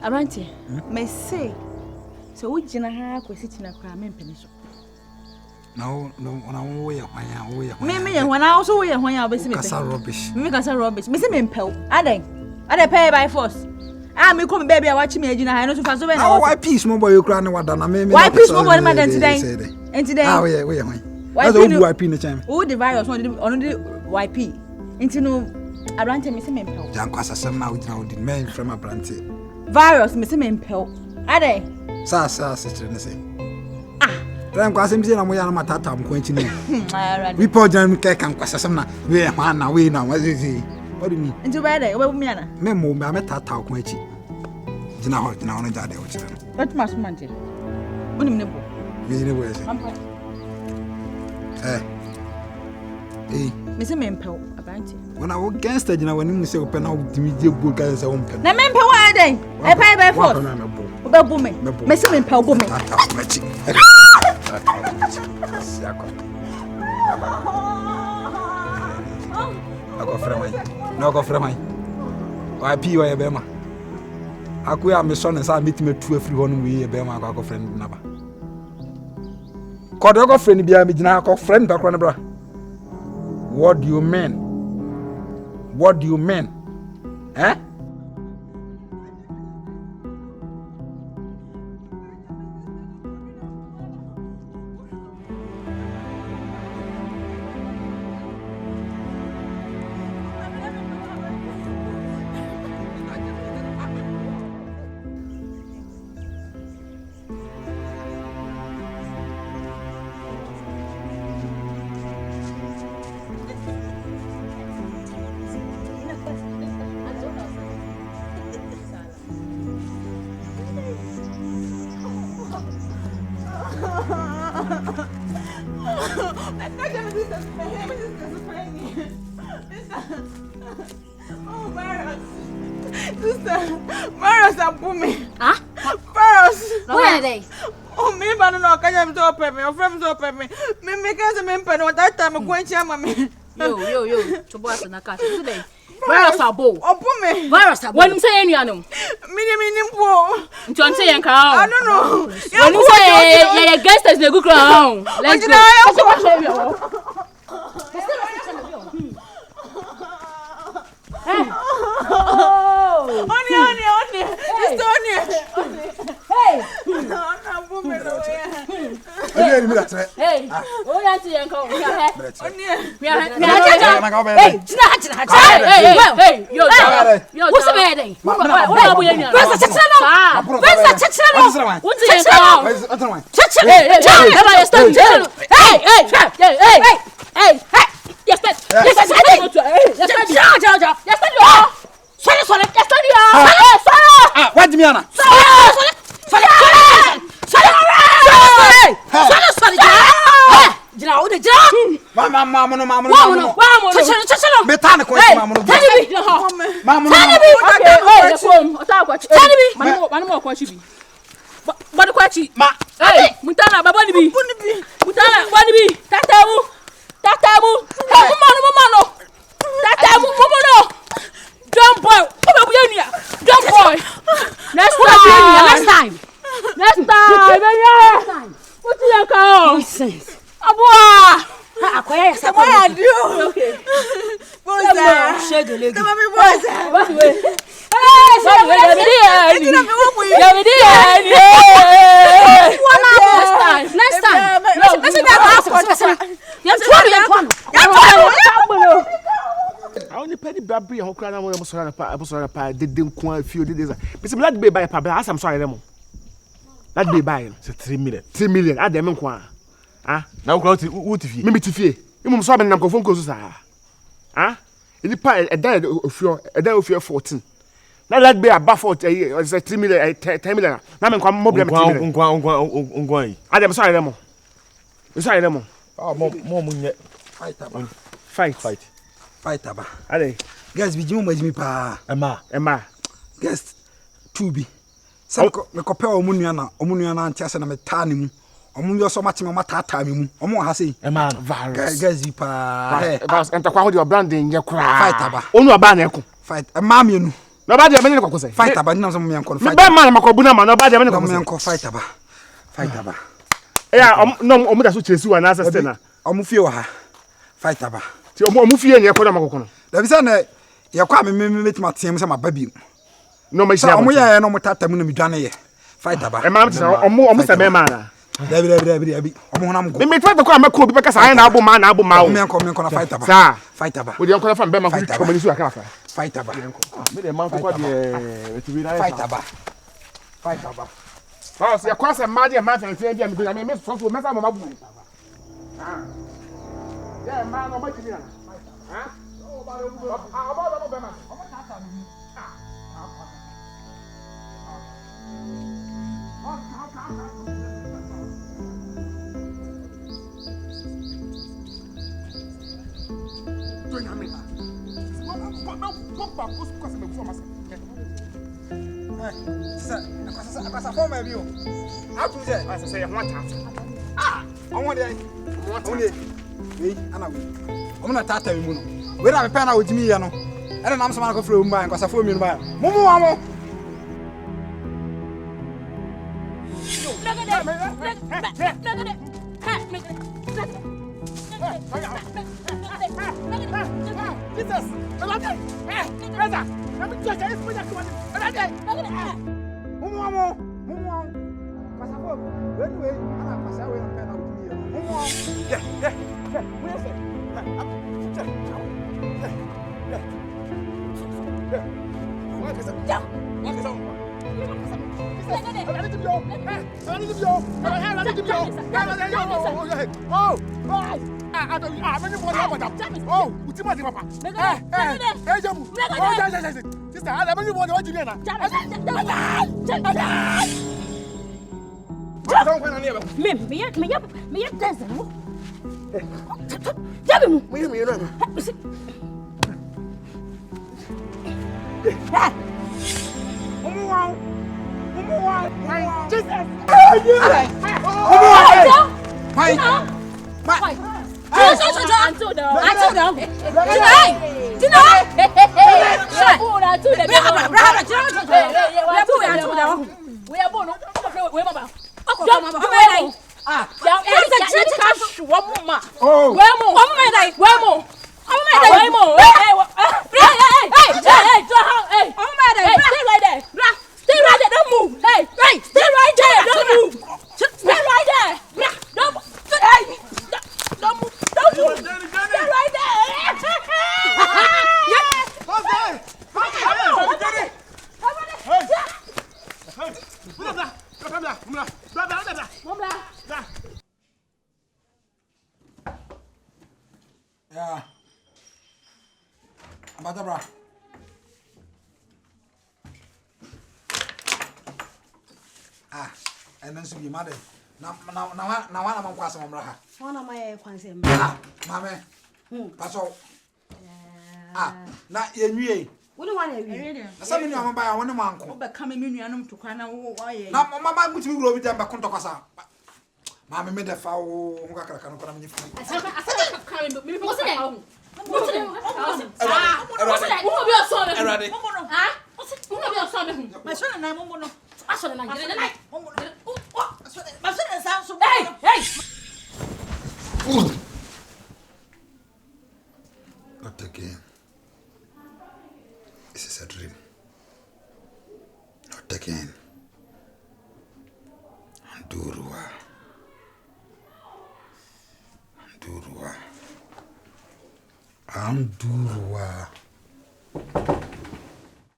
Arantie, me say, so we jina ha kwesi tina kwa mempeni so. No, we are me when I also we when I obesi me. Kasa rubbish. Me kasa rubbish. Me say me mpel. Aden pay by force. Me come baby I watch me agina ha no so fa so be na. Why peace mo boy you cry na wada na me. Why peace mo boy ma den today? And today. We are when. Why YP na cham. Who the virus on the YP. Into no Arantie me say me mpel. Jan kwasa sem na udina udi men from Arantie. Virus me say me mpel. Aden. Sa sister ne say. Ram kwasa mi say na mo ya na matata am kwanchi ni. We pour jam ke kan kwasa sem na we man na we na what do you mean? Into bed we me ana. Me mo me matata kwanchi. Jina ho no jade o chire. What must man je? Unim ne bo. We ne bo say. Me say me mpel Arantie. When I walk against it, when you say open out the media book as a woman. Na me mpel wa den. I pay by force. Oba bu me. Me say me mpel bu me. No go frame mai. Why pee why bema? Akuya me son say meet me two free one we bema go friend na ba. Kodo go friend bia me gina go friend ba kro na bra. What do you mean? What do you mean? Eh? Maros abumi. Ah? Maros. Where are they? Oh, me ba no kanya me to pay me. O friend to pay me. Me can say me pay no that time go enchi me. Yo. Chobo asana ka. Today. Virus abo. Abumi. Virus abo. When say any anu? Mini po. Nti on say yanka. I don't know. When say ya guest is na good crown. Let's go. Honey. Sister honey. Hey. Hey. Oh, that's yanka. Hey. Hey. Yo. What's the matter? What are we doing? What do you mean? Next time. What do you call? Nonsense. Abua. Akwaya ya What I do? Okay. Boza. Shege legi. Come me boza. What way? Hey, Next time. I only penny baby who cry now. I'm sorry, pa. They didn't quite feel this. But let me buy a I'm sorry, them. Let me buy 3 million. 3 million. I dem kwa. Ah, now go to Uti. Mimi to fear. You saw me na phone calls. Ah, in pa a day of your 14. Now let be about 40 or 3 million, 10 million. Now I'm come more. I dem sorry, them. You sorry, them. Oh, more Fight aba. Allez. Guys, bi jimu majimi pa. Emma. Guys, 2B. Sa me kopɛ omunua na antia na meta ne mu. Omunua so mate me mata me mu. Omo ha sei. Emma virus. Guys, pa. Virus. Enta kwa ho de branding ye kura. Fight aba. Onu aba na eko. Fight. Emma me nu. No ba de me ne ko say. Fight aba ni na so me enko fight. Me ba man makobu na ma no ba de me ne ko say. Me enko fight aba. Fight aba. No omu da so chesi wa na assistant na. Omu fie wa ha. Fight aba. Ti omu fie ne ko da makoko no. Da bi say na ye kwa me metima team say ma ba bi. No ma sia. Omu ya no mo tata mu na me dwane ye. Fight aba. E ma say omu se be ma na. Dabi. Omu honam go. Me try to ko amako bi peka say na abo ma na o. Me enko na fight aba. Sa. Fight aba. We dey enko fa be ma ko choma ni su aka fa. Fight aba. Me dey man ko dey we to be na. Fight aba. Oh, se kwa se ma dey ma fa fe dia me so me sa mo mabu. Yeah, man, no make me. Huh? Oh, about be man. I'm not tattling you. Where I pen out with me, I know. I don't know some from mine because I phone me by. Momo. Yeah. Abadabra. And then so be mad. Now I'm kwasa mamra ha. Wana my kwanse. Mame. Paso. Na yenwie. Wo ne wana ewie. Asa me nua mba ya woni manko. Wo be ka me nuanom to kwana wo ye. Na mama mutimi wuro bi dem ba konto kwasa. Mame me de fa wo ngakara kan ko na me nyifu. Asa ka me mo se dey. What's it? My son and I won't know. I saw the night. My son and sounds so hey! Not again. This is a dream. Not again. Andurua. Andurua.